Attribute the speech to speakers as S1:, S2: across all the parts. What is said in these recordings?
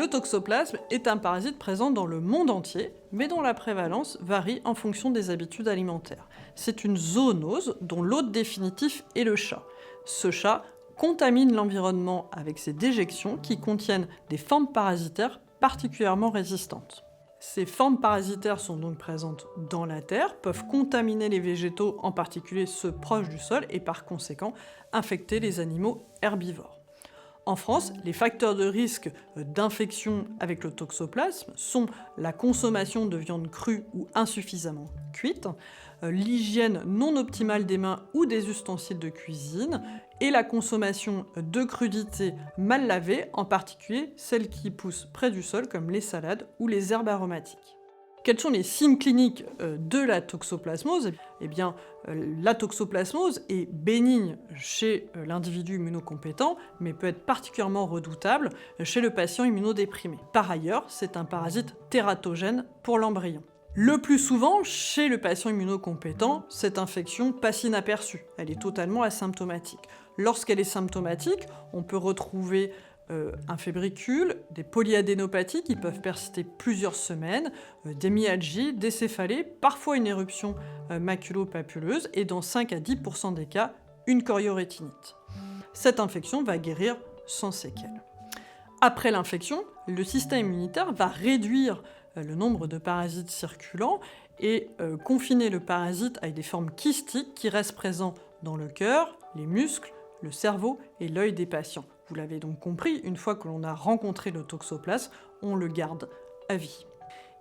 S1: Le toxoplasme est un parasite présent dans le monde entier, mais dont la prévalence varie en fonction des habitudes alimentaires. C'est une zoonose dont l'hôte définitif est le chat. Ce chat contamine l'environnement avec ses déjections qui contiennent des formes parasitaires particulièrement résistantes. Ces formes parasitaires sont donc présentes dans la terre, peuvent contaminer les végétaux, en particulier ceux proches du sol, et par conséquent infecter les animaux herbivores. En France, les facteurs de risque d'infection avec le toxoplasme sont la consommation de viande crue ou insuffisamment cuite, l'hygiène non optimale des mains ou des ustensiles de cuisine, et la consommation de crudités mal lavées, en particulier celles qui poussent près du sol comme les salades ou les herbes aromatiques. Quels sont les signes cliniques de la toxoplasmose ? Eh bien, la toxoplasmose est bénigne chez l'individu immunocompétent, mais peut être particulièrement redoutable chez le patient immunodéprimé. Par ailleurs, c'est un parasite tératogène pour l'embryon. Le plus souvent, chez le patient immunocompétent, cette infection passe inaperçue. Elle est totalement asymptomatique. Lorsqu'elle est symptomatique, on peut retrouver un fébricule, des polyadénopathies qui peuvent persister plusieurs semaines, des myalgies, des céphalées, parfois une éruption maculo-papuleuse et dans 5 à 10% des cas, une choriorétinite. Cette infection va guérir sans séquelles. Après l'infection, le système immunitaire va réduire le nombre de parasites circulants et confiner le parasite avec des formes kystiques qui restent présents dans le cœur, les muscles, le cerveau et l'œil des patients. Vous l'avez donc compris, une fois que l'on a rencontré le toxoplasme, on le garde à vie.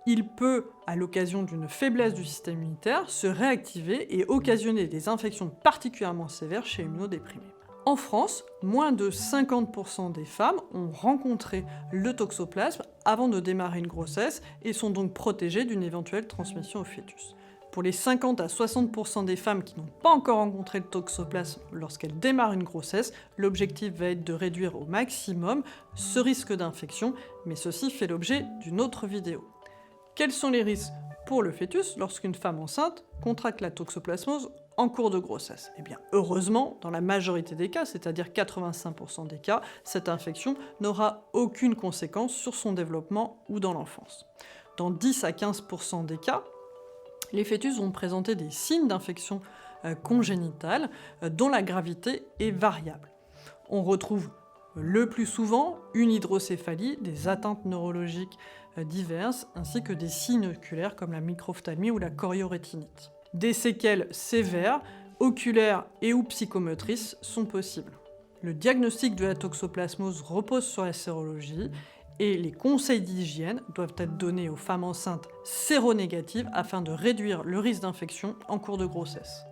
S1: Il peut, à l'occasion d'une faiblesse du système immunitaire, se réactiver et occasionner des infections particulièrement sévères chez les immunodéprimés. En France, moins de 50% des femmes ont rencontré le toxoplasme avant de démarrer une grossesse et sont donc protégées d'une éventuelle transmission au fœtus. Pour les 50 à 60% des femmes qui n'ont pas encore rencontré le toxoplasme lorsqu'elles démarrent une grossesse, l'objectif va être de réduire au maximum ce risque d'infection, mais ceci fait l'objet d'une autre vidéo. Quels sont les risques pour le fœtus lorsqu'une femme enceinte contracte la toxoplasmose en cours de grossesse? Eh bien, heureusement, dans la majorité des cas, c'est-à-dire 85% des cas, cette infection n'aura aucune conséquence sur son développement ou dans l'enfance. Dans 10 à 15% des cas, les fœtus vont présenter des signes d'infection congénitale dont la gravité est variable. On retrouve le plus souvent une hydrocéphalie, des atteintes neurologiques diverses, ainsi que des signes oculaires comme la microphthalmie ou la choriorétinite. Des séquelles sévères, oculaires et ou psychomotrices sont possibles. Le diagnostic de la toxoplasmose repose sur la sérologie et les conseils d'hygiène doivent être donnés aux femmes enceintes séronégatives afin de réduire le risque d'infection en cours de grossesse.